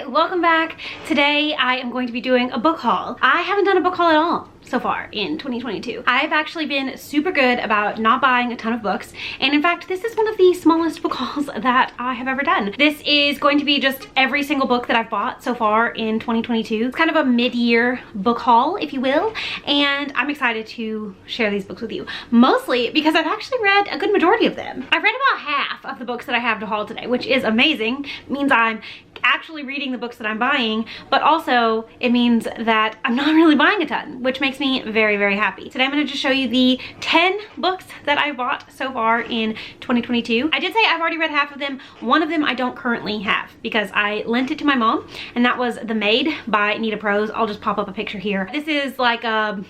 Hi, welcome back. Today I am going to be doing a book haul. I haven't done a book haul at all so far in 2022. I've actually been super good about not buying a ton of books, and in fact this is one of the smallest book hauls that I have ever done. This is going to be just every single book that I've bought so far in 2022. It's kind of a mid-year book haul, if you will, and I'm excited to share these books with you, mostly because I've actually read a good majority of them. I've read about half of the books that I have to haul today, which is amazing. It means I'm actually reading the books that I'm buying, but also it means that I'm not really buying a ton, which makes me very, very happy. Today I'm going to just show you the 10 books that I bought so far in 2022. I did say I've already read half of them. One of them I don't currently have because I lent it to my mom, and that was The Maid by Nita Prose. I'll just pop up a picture here. This is like a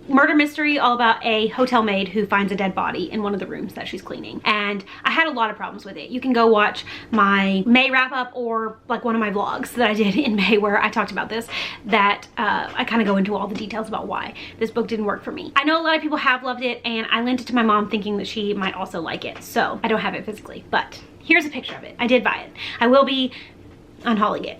murder mystery all about a hotel maid who finds a dead body in one of the rooms that she's cleaning, and I had a lot of problems with it. You can go watch my May wrap up or like one of my vlogs that I did in May where I talked about this, that I kind of go into all the details about why this book didn't work for me. I know a lot of people have loved it, and I lent it to my mom thinking that she might also like it, so I don't have it physically, but here's a picture of it. I did buy it. I will be unhauling it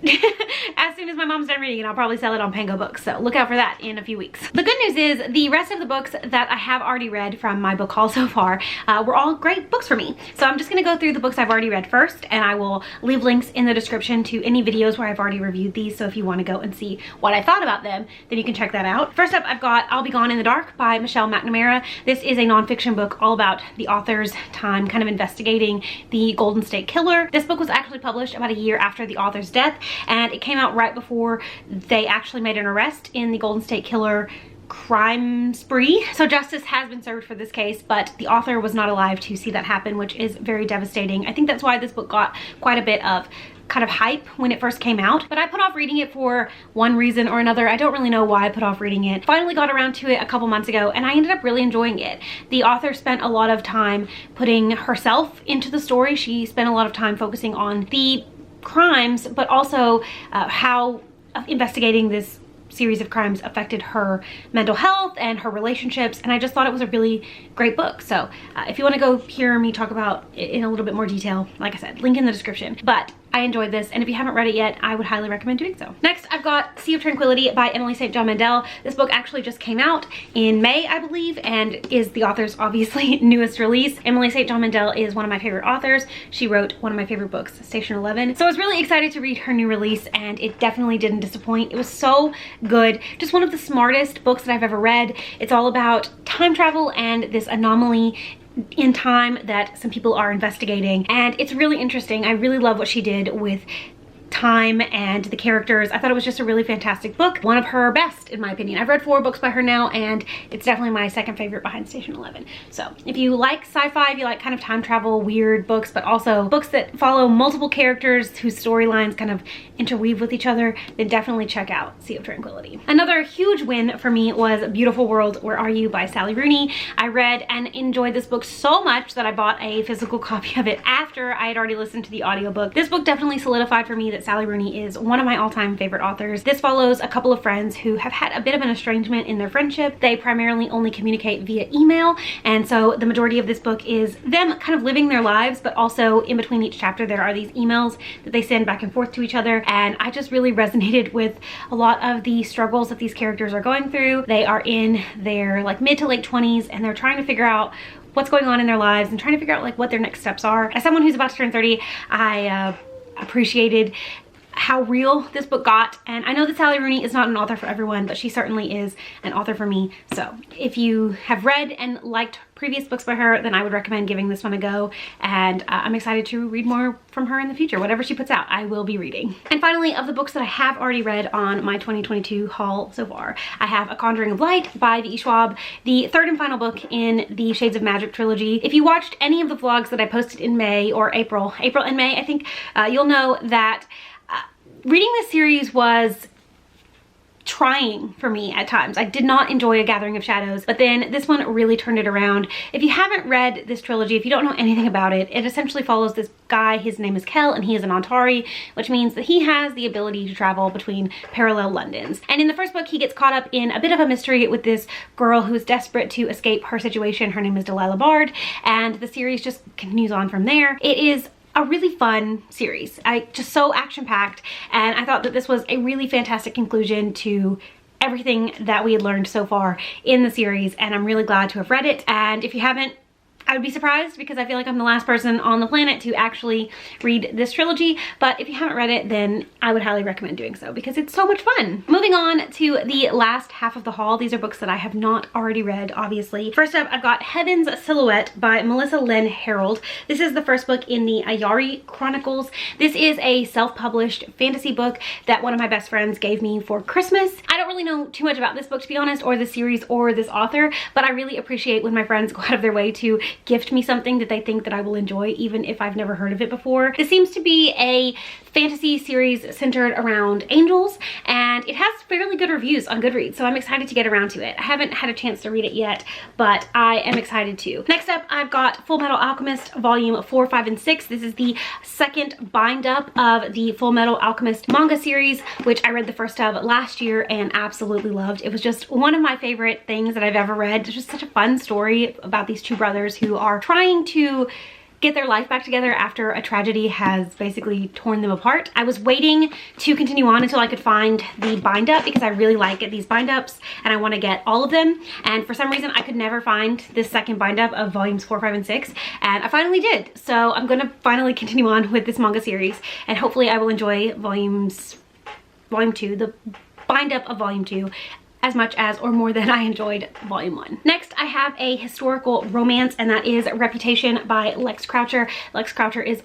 as soon as my mom's done reading it. I'll probably sell it on Pango Books, so look out for that in a few weeks. The good news is the rest of the books that I have already read from my book haul so far were all great books for me. So I'm just gonna go through the books I've already read first, and I will leave links in the description to any videos where I've already reviewed these, so if you want to go and see what I thought about them, then you can check that out. First up, I've got I'll Be Gone in the Dark by Michelle McNamara. This is a nonfiction book all about the author's time kind of investigating the Golden State Killer. This book was actually published about a year after the author's death, and it came out right before they actually made an arrest in the Golden State Killer crime spree. So justice has been served for this case, but the author was not alive to see that happen, which is very devastating. I think that's why this book got quite a bit of kind of hype when it first came out, but I put off reading it for one reason or another. I don't really know why I put off reading it. Finally got around to it a couple months ago, and I ended up really enjoying it. The author spent a lot of time putting herself into the story. She spent a lot of time focusing on the crimes, but also how investigating this series of crimes affected her mental health and her relationships, and I just thought it was a really great book. So if you want to go hear me talk about it in a little bit more detail, like I said, link in the description. But I enjoyed this, and if you haven't read it yet, I would highly recommend doing so. Next, I've got Sea of Tranquility by Emily St. John Mandel. This book actually just came out in May, I believe, and is the author's obviously newest release. Emily St. John Mandel is one of my favorite authors. She wrote one of my favorite books, Station 11. So I was really excited to read her new release, and it definitely didn't disappoint. It was so good. Just one of the smartest books that I've ever read. It's all about time travel and this anomaly in time that some people are investigating, and it's really interesting. I really love what she did with time and the characters. I thought it was just a really fantastic book. One of her best, in my opinion. I've read 4 books by her now, and it's definitely my second favorite behind Station 11. So if you like sci-fi, if you like kind of time travel, weird books, but also books that follow multiple characters whose storylines kind of interweave with each other, then definitely check out Sea of Tranquility. Another huge win for me was Beautiful World, Where Are You by Sally Rooney. I read and enjoyed this book so much that I bought a physical copy of it after I had already listened to the audiobook. This book definitely solidified for me that Sally Rooney is one of my all-time favorite authors. This follows a couple of friends who have had a bit of an estrangement in their friendship. They primarily only communicate via email, and so the majority of this book is them kind of living their lives, but also in between each chapter there are these emails that they send back and forth to each other, and I just really resonated with a lot of the struggles that these characters are going through. They are in their like mid to late 20s, and they're trying to figure out what's going on in their lives and trying to figure out like what their next steps are. As someone who's about to turn 30, I appreciated how real this book got, and I know that Sally Rooney is not an author for everyone, but she certainly is an author for me. So if you have read and liked previous books by her, then I would recommend giving this one a go, and I'm excited to read more from her in the future. Whatever she puts out, I will be reading. And finally, of the books that I have already read on my 2022 haul so far, I have A Conjuring of Light by V. Schwab, the third and final book in the Shades of Magic trilogy. If you watched any of the vlogs that I posted in May or April and May, I think, you'll know that reading this series was trying for me at times. I did not enjoy A Gathering of Shadows, but then this one really turned it around. If you haven't read this trilogy, if you don't know anything about it, it essentially follows this guy. His name is Kel, and he is an Antari, which means that he has the ability to travel between parallel Londons. And in the first book, he gets caught up in a bit of a mystery with this girl who is desperate to escape her situation. Her name is Delilah Bard, and the series just continues on from there. It is a really fun series. Just so action-packed, and I thought that this was a really fantastic conclusion to everything that we had learned so far in the series, and I'm really glad to have read it. And if you haven't, I would be surprised because I feel like I'm the last person on the planet to actually read this trilogy, but if you haven't read it, then I would highly recommend doing so because it's so much fun. Moving on to the last half of the haul. These are books that I have not already read, obviously. First up, I've got Heaven's Silhouette by Melissa Lynn Harold. This is the first book in the Ayari Chronicles. This is a self-published fantasy book that one of my best friends gave me for Christmas. I don't really know too much about this book, to be honest, or the series or this author, but I really appreciate when my friends go out of their way to gift me something that they think that I will enjoy, even if I've never heard of it before. This seems to be a fantasy series centered around angels, and it has fairly good reviews on Goodreads, so I'm excited to get around to it. I haven't had a chance to read it yet, but I am excited to. Next up, I've got Full Metal Alchemist Volume 4, 5, and 6. This is the second bind up of the Full Metal Alchemist manga series, which I read the first of last year and absolutely loved. It was just one of my favorite things that I've ever read. It's just such a fun story about these two brothers who are trying to get their life back together after a tragedy has basically torn them apart. I was waiting to continue on until I could find the bind up because I really like these bind ups and I want to get all of them, and for some reason I could never find this second bind up of volumes 4, 5, and 6, and I finally did. So I'm gonna finally continue on with this manga series, and hopefully I will enjoy volume 2, the bind up of volume 2, as much as or more than I enjoyed volume 1. Next, I have a historical romance, and that is Reputation by Lex Croucher. Lex Croucher is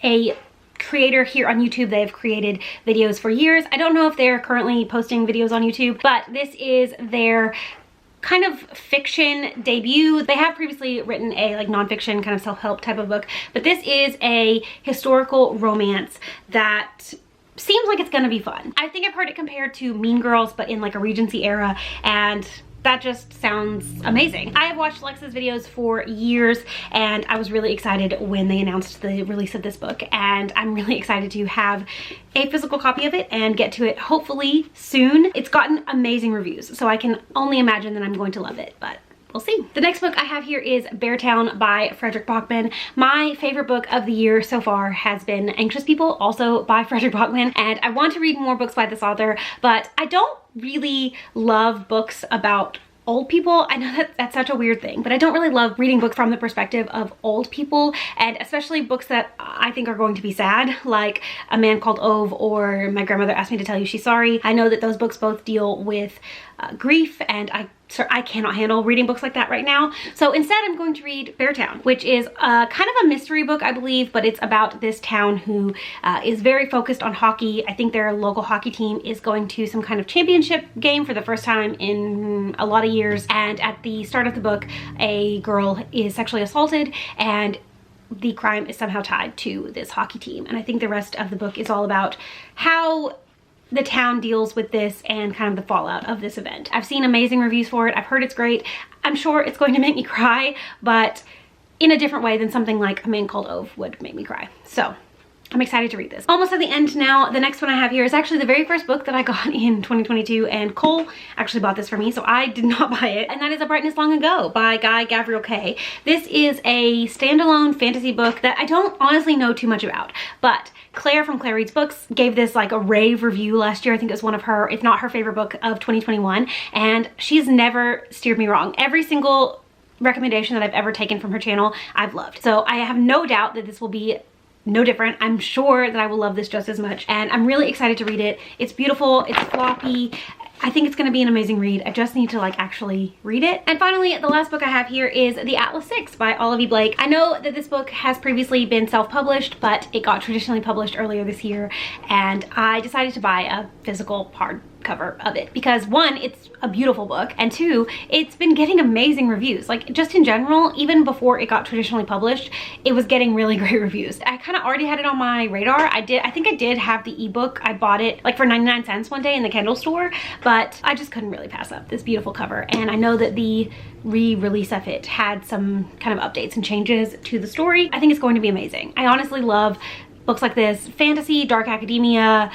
a creator here on YouTube. They have created videos for years. I don't know if they're currently posting videos on YouTube, but this is their kind of fiction debut. They have previously written a nonfiction kind of self-help type of book, but this is a historical romance that seems like it's gonna be fun. I think I've heard it compared to Mean Girls, but in like a Regency era, and that just sounds amazing. I have watched Lex's videos for years, and I was really excited when they announced the release of this book, and I'm really excited to have a physical copy of it and get to it hopefully soon. It's gotten amazing reviews, so I can only imagine that I'm going to love it, but we'll see. The next book I have here is Beartown by Frederick Bachman. My favorite book of the year so far has been Anxious People, also by Frederick Bachman, and I want to read more books by this author, but I don't really love books about old people. I know that that's such a weird thing, but I don't really love reading books from the perspective of old people, and especially books that I think are going to be sad, like A Man Called Ove or My Grandmother Asked Me to Tell You She's Sorry. I know that those books both deal with grief, and I cannot handle reading books like that right now. So instead I'm going to read Beartown, which is kind of a mystery book, I believe, but it's about this town who is very focused on hockey. I think their local hockey team is going to some kind of championship game for the first time in a lot of years, and at the start of the book a girl is sexually assaulted, and the crime is somehow tied to this hockey team. And I think the rest of the book is all about how the town deals with this and kind of the fallout of this event. I've seen amazing reviews for it. I've heard it's great. I'm sure it's going to make me cry, but in a different way than something like A Man Called Ove would make me cry. So I'm excited to read this. Almost at the end now. The next one I have here is actually the very first book that I got in 2022, and Cole actually bought this for me, so I did not buy it, and that is A Brightness Long Ago by Guy Gavriel Kay. This is a standalone fantasy book that I don't honestly know too much about, but Claire from Claire Reads Books gave this like a rave review last year. I think it was one of her, if not her favorite book of 2021, and she's never steered me wrong. Every single recommendation that I've ever taken from her channel, I've loved. So I have no doubt that this will be no different. I'm sure that I will love this just as much, and I'm really excited to read it. It's beautiful, it's floppy. I think it's gonna be an amazing read. I just need to actually read it. And finally, the last book I have here is The Atlas Six by Olivia Blake. I know that this book has previously been self-published, but it got traditionally published earlier this year, and I decided to buy a physical hardcover of it because one, it's a beautiful book, and two, it's been getting amazing reviews. Like, just in general, even before it got traditionally published, it was getting really great reviews. I kind of already had it on my radar. I think I did have the ebook. I bought it like for 99 cents one day in the Kindle store, but I just couldn't really pass up this beautiful cover. And I know that the re-release of it had some kind of updates and changes to the story. I think it's going to be amazing. I honestly love books like this, fantasy, dark academia,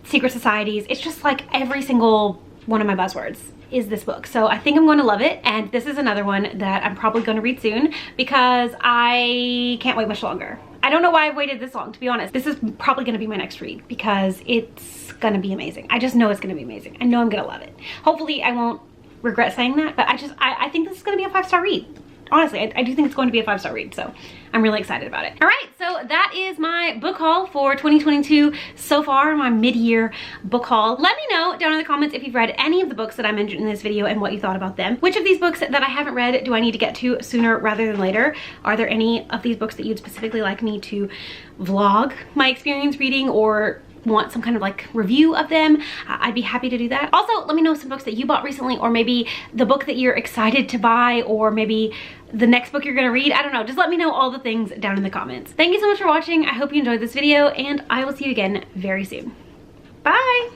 secret societies. It's just like every single one of my buzzwords is this book. So I think I'm going to love it, and this is another one that I'm probably going to read soon because I can't wait much longer. I don't know why I've waited this long, to be honest. This is probably gonna be my next read because it's gonna be amazing. I just know it's gonna be amazing. I know I'm gonna love it. Hopefully I won't regret saying that, but I think this is gonna be a 5-star read. Honestly, I do think it's going to be a 5-star read, so I'm really excited about it. All right, so that is my book haul for 2022 so far, my mid-year book haul. Let me know down in the comments if you've read any of the books that I mentioned in this video and what you thought about them. Which of these books that I haven't read do I need to get to sooner rather than later? Are there any of these books that you'd specifically like me to vlog my experience reading or want some kind of like review of them? I'd be happy to do that. Also, let me know some books that you bought recently, or maybe the book that you're excited to buy, or maybe the next book you're gonna read. I don't know, just let me know all the things down in the comments. Thank you so much for watching. I hope you enjoyed this video, and I will see you again very soon. Bye!